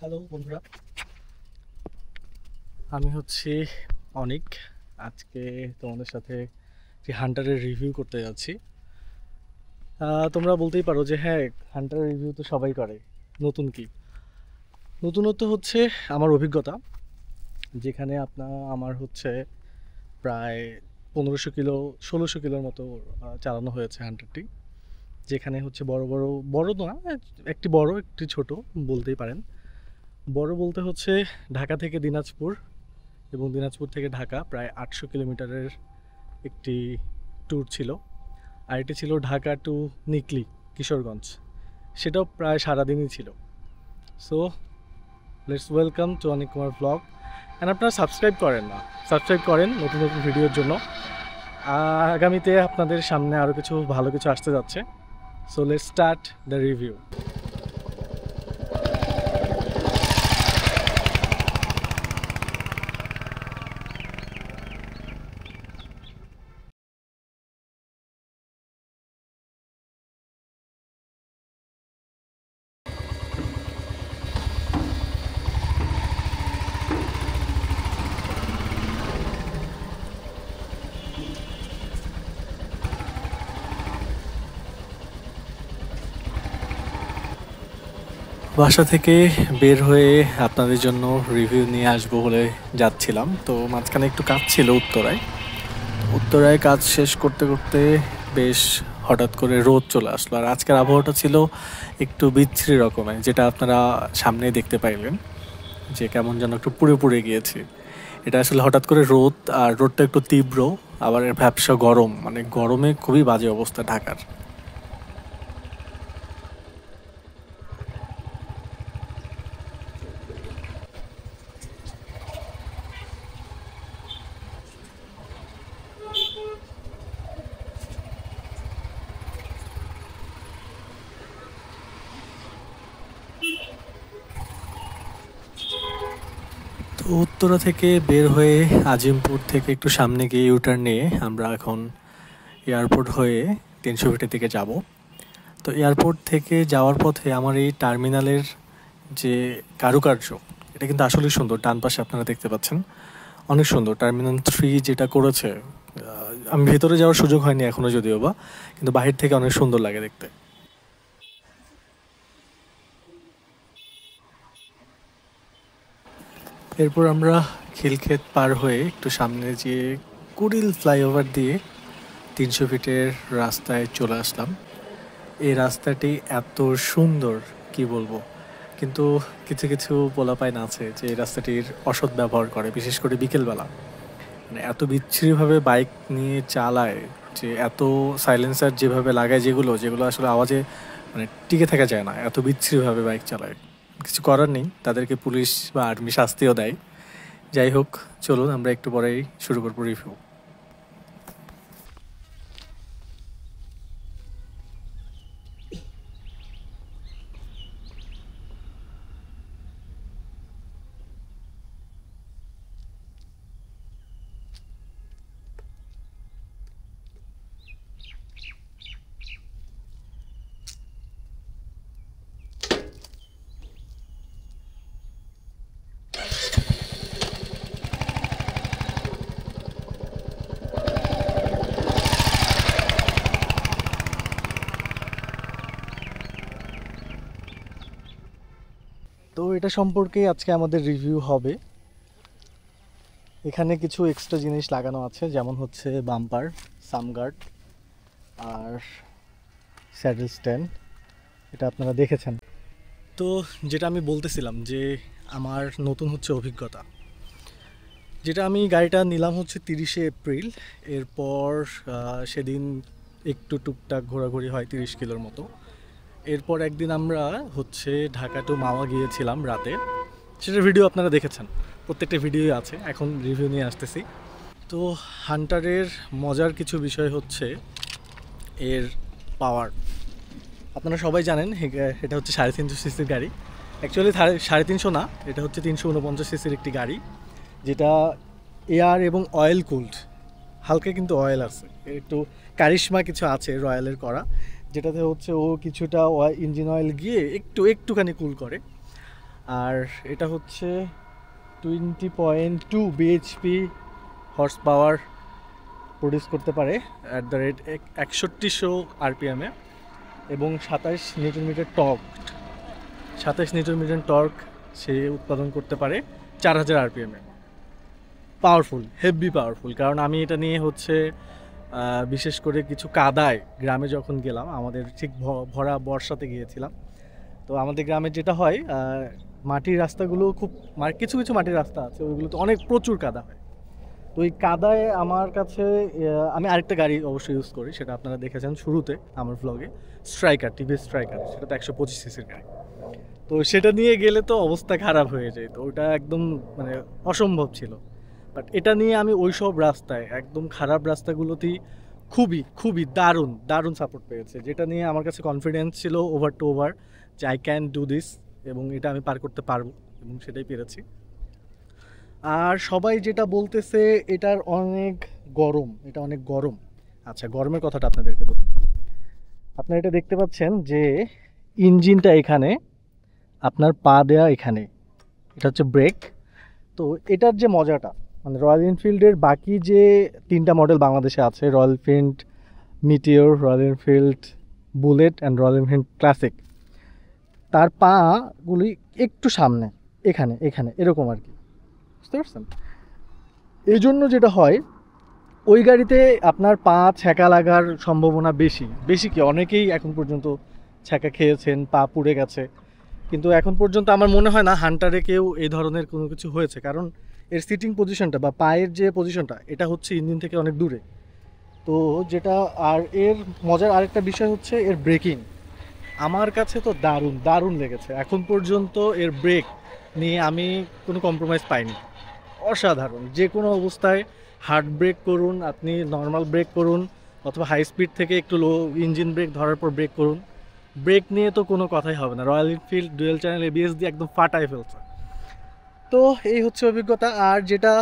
Hello বন্ধুরা, আমি হচ্ছি অনিক। আজকে তোমাদের সাথে হান্টারের রিভিউ করতে যাচ্ছি। তোমরা বলতেই পারো যে হ্যাঁ, হান্টারের রিভিউ তো সবাই করে, নতুন কি? নতুনত্ব হচ্ছে আমার অভিজ্ঞতা, যেখানে আমার হচ্ছে প্রায় 1500 কিলো 1600 কিলোর মতো চালানো হয়েছে হান্টারটি। যেখানে হচ্ছে বড় বড় বড় না, একটি বড় একটি ছোট বলতেই পারেন। বড় বলতে হচ্ছে ঢাকা থেকে দিনাজপুর এবং দিনাজপুর থেকে ঢাকা প্রায় 800 কিলোমিটারের একটি ট্যুর ছিল। আর এটি ছিল ঢাকা টু নিকলি, কিশোরগঞ্জ। সেটাও প্রায় সারাদিনই ছিল। So let's welcome to Anik Kumar blog. And আপনারা সাবস্ক্রাইব করেন না, সাবস্ক্রাইব করেন নতুন নতুন ভিডিওর জন্য। আগামীতে আপনাদের সামনে আরও কিছু ভালো কিছু আসতে যাচ্ছে। So let's start the review. বাসা থেকে বের হয়ে আপনাদের জন্য রিভিউ নিয়ে আসবো বলে যাচ্ছিলাম, তো মাঝখানে একটু কাজ ছিল উত্তরায় কাজ শেষ করতে করতে বেশ হঠাৎ করে রোদ চলে আসলো। আর আজকের আবহাওয়াটা ছিল একটু বিচ্ছিরি রকমের, যেটা আপনারা সামনে দেখতে পাইলেন যে কেমন যেন একটু পুড়ে পুড়ে গিয়েছে। এটা আসলে হঠাৎ করে রোদ, আর রোদটা একটু তীব্র, আবার ভ্যাপসা গরম, মানে গরমে খুবই বাজে অবস্থা ঢাকার। তো উত্তরা থেকে বের হয়ে আজিমপুর থেকে একটু সামনে গিয়ে ইউটার্ন নিয়ে আমরা এখন এয়ারপোর্ট হয়ে 300 ফিটের দিকে যাব। তো এয়ারপোর্ট থেকে যাওয়ার পথে আমার এই টার্মিনালের যে কারুকার্য, এটা কিন্তু আসলেই সুন্দর। ডান পাশে আপনারা দেখতে পাচ্ছেন, অনেক সুন্দর। টার্মিনাল 3 যেটা করেছে, আমি ভেতরে যাওয়ার সুযোগ হয়নি এখনও যদিও বা, কিন্তু বাহির থেকে অনেক সুন্দর লাগে দেখতে। এরপর আমরা খিলক্ষেত পার হয়ে একটু সামনে যেয়ে কুড়িল ফ্লাইওভার দিয়ে 300 ফিটের রাস্তায় চলে আসলাম। এই রাস্তাটি এত সুন্দর কি বলবো, কিন্তু কিছু কিছু পোলাপাইন আছে যে এই রাস্তাটির অসৎ ব্যবহার করে, বিশেষ করে বিকেলবেলা। মানে এত বিচ্ছিরিভাবে বাইক নিয়ে চালায়, যে এত সাইলেন্সার যেভাবে লাগায়, যেগুলো যেগুলো আসলে আওয়াজে মানে টিকে থাকা যায় না, এত বিচ্ছিরিভাবে বাইক চালায়। কিছু করার নেই, তাদেরকে পুলিশ বা আর্মি শাস্তিও দেয়। যাই হোক, চলুন আমরা একটু পরেই শুরু করবো রিভিউ। তো এটা সম্পর্কে আজকে আমাদের রিভিউ হবে। এখানে কিছু এক্সট্রা জিনিস লাগানো আছে, যেমন হচ্ছে বাম্পার, সামগার্ড আর স্যাডেল স্ট্যান্ড। এটা আপনারা দেখেছেন। তো যেটা আমি বলতেছিলাম যে আমার নতুন হচ্ছে অভিজ্ঞতা, যেটা আমি গাড়িটা নিলাম হচ্ছে 30শে এপ্রিল। এরপর সেদিন একটু টুকটাক ঘোরাঘুরি হয় 30 কিলোর মতো। এরপর একদিন আমরা হচ্ছে ঢাকা টু মাওয়া গিয়েছিলাম রাতে, সেটার ভিডিও আপনারা দেখেছেন, প্রত্যেকটা ভিডিওই আছে। এখন রিভিউ নিয়ে আসতেছি। তো হান্টারের মজার কিছু বিষয় হচ্ছে এর পাওয়ার। আপনারা সবাই জানেন এটা হচ্ছে 350 সিসির গাড়ি। অ্যাকচুয়ালি 350 না, এটা হচ্ছে 349 সিসির একটি গাড়ি, যেটা এয়ার এবং অয়েল কুলড। হালকা কিন্তু অয়েল আছে, একটু কারিশমা কিছু আছে রয়্যালের করা, যেটাতে হচ্ছে ও কিছুটা ইঞ্জিন অয়েল গিয়ে একটুখানি কুল করে। আর এটা হচ্ছে 20.2 বিএইচপি হর্স পাওয়ার প্রডিউস করতে পারে অ্যাট দ্য রেট 6100 আরপিএমে, এবং 27 নিউটন মিটার টর্ক সে উৎপাদন করতে পারে 4000 আরপিএমে। Powerful, heavy powerful. কারণ আমি এটা নিয়ে হচ্ছে বিশেষ করে কিছু কাদায় গ্রামে যখন গেলাম, আমাদের ঠিক ভরা বর্ষাতে গিয়েছিলাম। তো আমাদের গ্রামে যেটা হয়, মাটির রাস্তাগুলো খুব কিছু কিছু মাটির রাস্তা আছে, ওইগুলোতে অনেক প্রচুর কাদা হয়। তো ওই কাদায় আমার কাছে আমি আরেকটা গাড়ি অবশ্যই ইউজ করি, সেটা আপনারা দেখেছেন শুরুতে আমার ভ্লগে, স্ট্রাইকার, টিভিএস স্ট্রাইকার। সেটা তো 125 সিসির গাড়ি। তো সেটা নিয়ে গেলে তো অবস্থা খারাপ হয়ে যায়, তো ওটা একদম মানে অসম্ভব ছিল। বাট এটা নিয়ে আমি ওই সব রাস্তায়, একদম খারাপ রাস্তাগুলোতেই খুবই খুবই দারুণ দারুণ সাপোর্ট পেয়েছে, যেটা নিয়ে আমার কাছে কনফিডেন্স ছিল ওভার টু ওভার যে আই ক্যান ডু দিস, এবং এটা আমি পার করতে পারবো, এবং সেটাই পেরেছি। আর সবাই যেটা বলতেছে এটার অনেক গরম, এটা অনেক গরম। আচ্ছা, গরমের কথাটা আপনাদেরকে বলি। আপনারা এটা দেখতে পাচ্ছেন যে ইঞ্জিনটা এখানে, আপনার পা দেয়া এখানে, এটা হচ্ছে ব্রেক। তো এটার যে মজাটা, মানে রয়্যাল এনফিল্ডের বাকি যে 3টা মডেল বাংলাদেশে আছে, royal Enfield meteor, royal Enfield bullet and royal Enfield classic, তার পাগুলি একটু সামনে, এখানে এখানে এরকম আর কি, বুঝতে পারছেন? এই জন্য যেটা হয়, ওই গাড়িতে আপনার পা ছ্যাঁকা লাগার সম্ভাবনা বেশি। বেশি কি, অনেকেই এখন পর্যন্ত ছ্যাঁকা খেয়েছেন, পা পুড়ে গেছে, কিন্তু এখন পর্যন্ত আমার মনে হয় না হান্টারে কেউ এই ধরনের কোনো কিছু হয়েছে। কারণ এর সিটিং পজিশনটা বা পায়ের যে পজিশনটা, এটা হচ্ছে ইঞ্জিন থেকে অনেক দূরে। তো যেটা, আর এর মজার আরেকটা বিষয় হচ্ছে এর ব্রেকিং। আমার কাছে তো দারুণ দারুণ লেগেছে। এখন পর্যন্ত এর ব্রেক নিয়ে আমি কোনো কম্প্রোমাইজ পাইনি। অসাধারণ। যে কোনো অবস্থায় হার্ড ব্রেক করুন, আপনি নর্মাল ব্রেক করুন, অথবা হাই স্পিড থেকে একটু লো ইঞ্জিন ব্রেক ধরার পর ব্রেক করুন, ব্রেক নিয়ে তো কোনো কথাই হবে না। Royal Enfield dual channel ABS দিয়ে একদম ফাটায় ফেলছে। তো এই হচ্ছে অভিজ্ঞতা। আর যেটা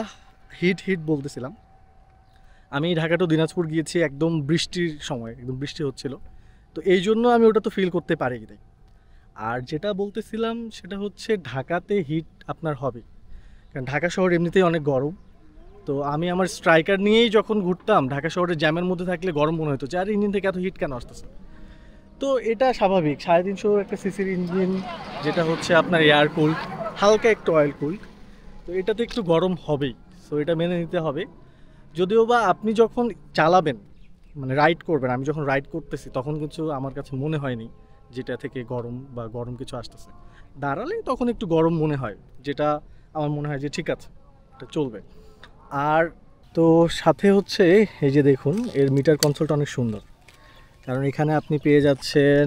হিট বলতেছিলাম, আমি ঢাকা টু দিনাজপুর গিয়েছি একদম বৃষ্টির সময়, একদম বৃষ্টি হচ্ছিল, তো এই জন্য আমি ওটা তো ফিল করতে পারি নাই। আর যেটা বলতেছিলাম সেটা হচ্ছে ঢাকাতে হিট আপনার হবে, কারণ ঢাকা শহর এমনিতেই অনেক গরম। তো আমি আমার স্ট্রাইকার নিয়েই যখন ঘুরতাম ঢাকা শহরের জ্যামের মধ্যে থাকলে গরম মনে হতো যে আর ইঞ্জিন থেকে এত হিট কেন আসতেছে। তো এটা স্বাভাবিক, 350 একটা সিসির ইঞ্জিন, যেটা হচ্ছে আপনার এয়ার কুল, হালকা একটু অয়েল কুল, তো এটা তো একটু গরম হবেই। সো এটা মেনে নিতে হবে। যদিও বা আপনি যখন চালাবেন, মানে রাইড করবেন, আমি যখন রাইড করতেছি তখন কিছু আমার কাছে মনে হয়নি যেটা থেকে গরম বা গরম কিছু আসতেছে। দাঁড়ালে তখন একটু গরম মনে হয়, যেটা আমার মনে হয় যে ঠিক আছে, এটা চলবে। আর তো সাথে হচ্ছে এই যে দেখুন, এর মিটার কনসোলটা অনেক সুন্দর, কারণ এখানে আপনি পেয়ে যাচ্ছেন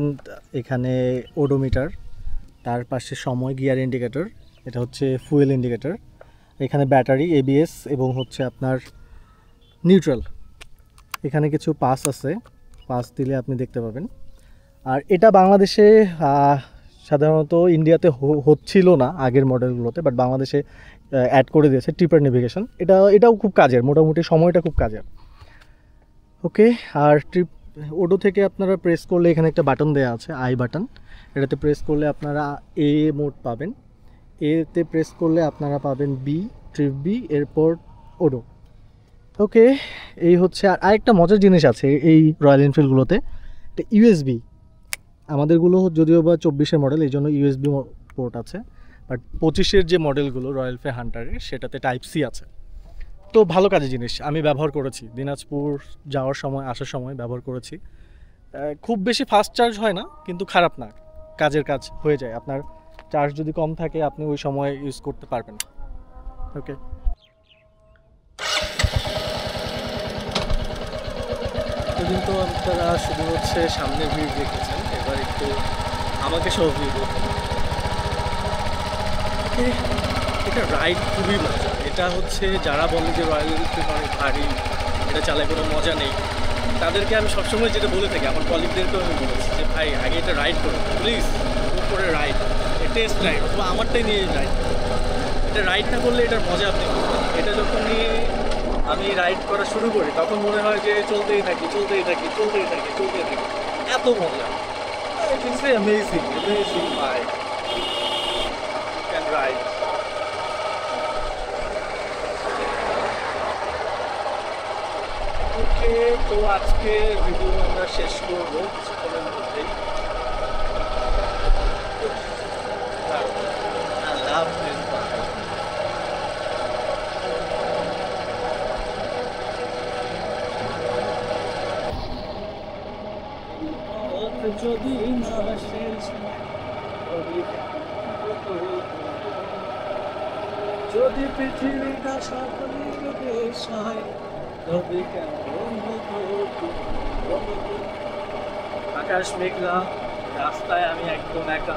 এখানে ওডোমিটার, তার পাশে সময়, গিয়ার ইন্ডিকেটর, এটা হচ্ছে ফুয়েল ইন্ডিকেটর, এখানে ব্যাটারি, এবিএস, এবং হচ্ছে আপনার নিউট্রাল। এখানে কিছু পাস আছে, পাস দিলে আপনি দেখতে পাবেন। আর এটা বাংলাদেশে সাধারণত ইন্ডিয়াতে হচ্ছিল না আগের মডেলগুলোতে, বাট বাংলাদেশে অ্যাড করে দিয়েছে ট্রিপার নেভিগেশন। এটাও খুব কাজের, মোটামুটি সময়টা খুব কাজের। ওকে। আর ওডো থেকে আপনারা প্রেস করলে এখানে একটা বাটন দেওয়া আছে, আই বাটন, এটাতে প্রেস করলে আপনারা এ মোড পাবেন, এতে প্রেস করলে আপনারা পাবেন বি, ট্রিপ বি, এরপর ওডো। ওকে, এই হচ্ছে। আর আরেকটা মজার জিনিস আছে এই রয়্যাল এনফিল্ডগুলোতে, একটা ইউএসবি। আমাদেরগুলো যদিও বা 24-এর মডেল, এই জন্য ইউএসবি পোর্ট আছে, বাট 25-এর যে মডেলগুলো রয়্যাল এনফিল্ড হান্টারের, সেটাতে টাইপ সি আছে। তো ভালো কাজের জিনিস, আমি ব্যবহার করেছি দিনাজপুর যাওয়ার সময়, আসার সময় ব্যবহার করেছি। খুব বেশি ফাস্ট চার্জ হয় না, কিন্তু খারাপ না, কাজের কাজ হয়ে যায়। আপনার চার্জ যদি কম থাকে আপনি ওই সময় ইউজ করতে পারবেন। ওকে। এতদিন তো আপনারা শুধু হচ্ছে সামনের ভিউ দেখেছেন, এবার একটু আমাকে সহ ভিউ দেখুন। এটা রাইড খুবই মজা। এটা হচ্ছে যারা বলে যে রয়্যাল এনফিল্ড অনেক ভারী, এটা চালায় কোনো মজা নেই, তাদেরকে আমি সবসময় যেটা বলে থাকি, আমার কলিগদেরকেও আমি বলেছি যে ভাই আগে এটা রাইড করুন প্লিজ, উপরে রাইড, টেস্ট রাইড, অথবা আমারটাই নিয়ে রাইড। এটা রাইড না করলে এটার মজা আপনি বুঝবেন। এটা যখন নিয়ে আমি রাইড করা শুরু করি তখন মনে হয় যে চলতেই থাকি, এত মজা। ইটস অ্যামেজিং ভাই। রাইড। ওকে, তো আজকে ভিডিও আমরা শেষ করবো কিছুক্ষণের মধ্যেই। যদি না শেষ যদি পৃথিবীটা সকলের দেশ হয় তবে কেমন হতো। আকাশ মেঘলা, রাস্তায় আমি একদম একা।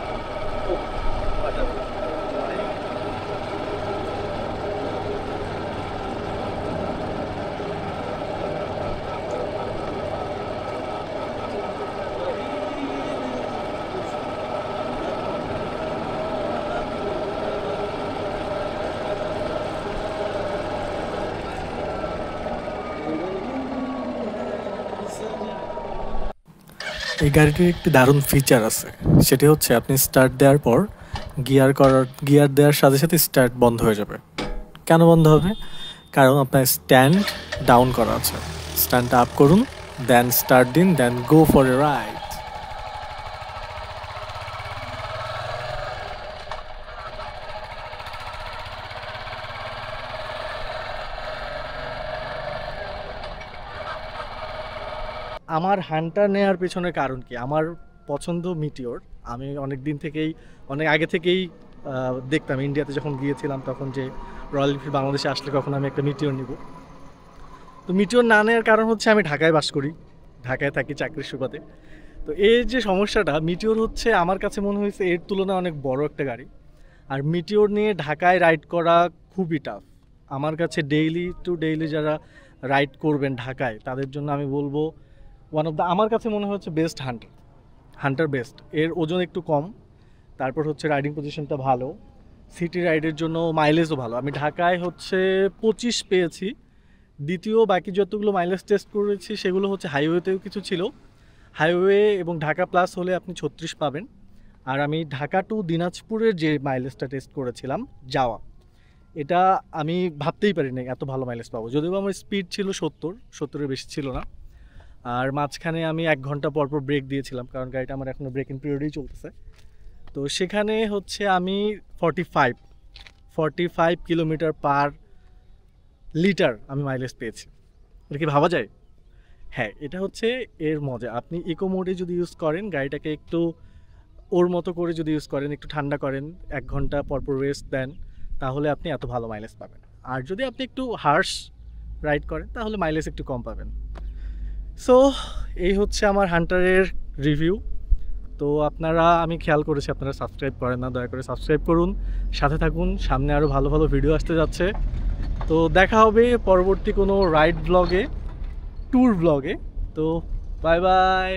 এই গাড়িটির একটি দারুণ ফিচার আছে, সেটি হচ্ছে আপনি স্টার্ট দেওয়ার পর গিয়ার দেওয়ার সাথে সাথে স্টার্ট বন্ধ হয়ে যাবে। কেন বন্ধ হবে? কারণ আপনার স্ট্যান্ড ডাউন করা আছে। স্ট্যান্ডটা আপ করুন, দেন স্টার্ট দিন, দেন গো ফর এ রাইড। আমার হান্টার নেওয়ার পেছনে কারণ কি? আমার পছন্দ মিটিওর। আমি অনেক আগে থেকেই দেখতাম, ইন্ডিয়াতে যখন গিয়েছিলাম তখন, যে রয়্যাল এনফিল্ড বাংলাদেশে আসলে কখন আমি একটা মিটিওর নিব। তো মিটিওর না নেওয়ার কারণ হচ্ছে আমি ঢাকায় বাস করি, ঢাকায় থাকি চাকরির সুবাদে। তো এই যে সমস্যাটা, মিটিওর হচ্ছে আমার কাছে মনে হয়েছে এর তুলনায় অনেক বড় একটা গাড়ি। আর মিটিওর নিয়ে ঢাকায় রাইড করা খুবই টাফ আমার কাছে। ডেইলি টু ডেইলি যারা রাইড করবেন ঢাকায়, তাদের জন্য আমি বলবো আমার কাছে মনে হচ্ছে বেস্ট হান্টার বেস্ট। এর ওজন একটু কম, তারপর হচ্ছে রাইডিং পজিশনটা ভালো, সিটি রাইডের জন্য মাইলেজও ভালো। আমি ঢাকায় হচ্ছে 25 পেয়েছি। বাকি যতগুলো মাইলেজ টেস্ট করেছি সেগুলো হচ্ছে হাইওয়েতেও কিছু ছিল, হাইওয়ে এবং ঢাকা প্লাস হলে আপনি 36 পাবেন। আর আমি ঢাকা টু দিনাজপুরের যে মাইলেজটা টেস্ট করেছিলাম যাওয়া, এটা আমি ভাবতেই পারিনি এত ভালো মাইলেজ পাবো। যদিও আমার স্পিড ছিল 70-এর বেশি ছিল না। আর মাঝখানে আমি 1 ঘন্টা পর ব্রেক দিয়েছিলাম, কারণ গাড়িটা আমার এখনও ব্রেক ইন পিরিয়ডেই চলতেছে। তো সেখানে হচ্ছে আমি 45 কিলোমিটার পার লিটার আমি মাইলেজ পেয়েছি। এটা কি ভাবা যায়? হ্যাঁ, এটা হচ্ছে এর মজা। আপনি ইকো মোডে যদি ইউজ করেন, গাড়িটাকে একটু ওর মতো করে যদি ইউজ করেন, একটু ঠান্ডা করেন, 1 ঘন্টা পর রেস্ট দেন, তাহলে আপনি এত ভালো মাইলেজ পাবেন। আর যদি আপনি একটু হার্শ রাইড করেন, তাহলে মাইলেজ একটু কম পাবেন। সো এই হচ্ছে আমার হান্টারের রিভিউ। তো আমি খেয়াল করেছি আপনারা সাবস্ক্রাইব করেন না, দয়া করে সাবস্ক্রাইব করুন, সাথে থাকুন, সামনে আরও ভালো ভালো ভিডিও আসতে যাচ্ছে। তো দেখা হবে পরবর্তী কোনো রাইড ব্লগে, ট্যুর ব্লগে। তো বাই বাই।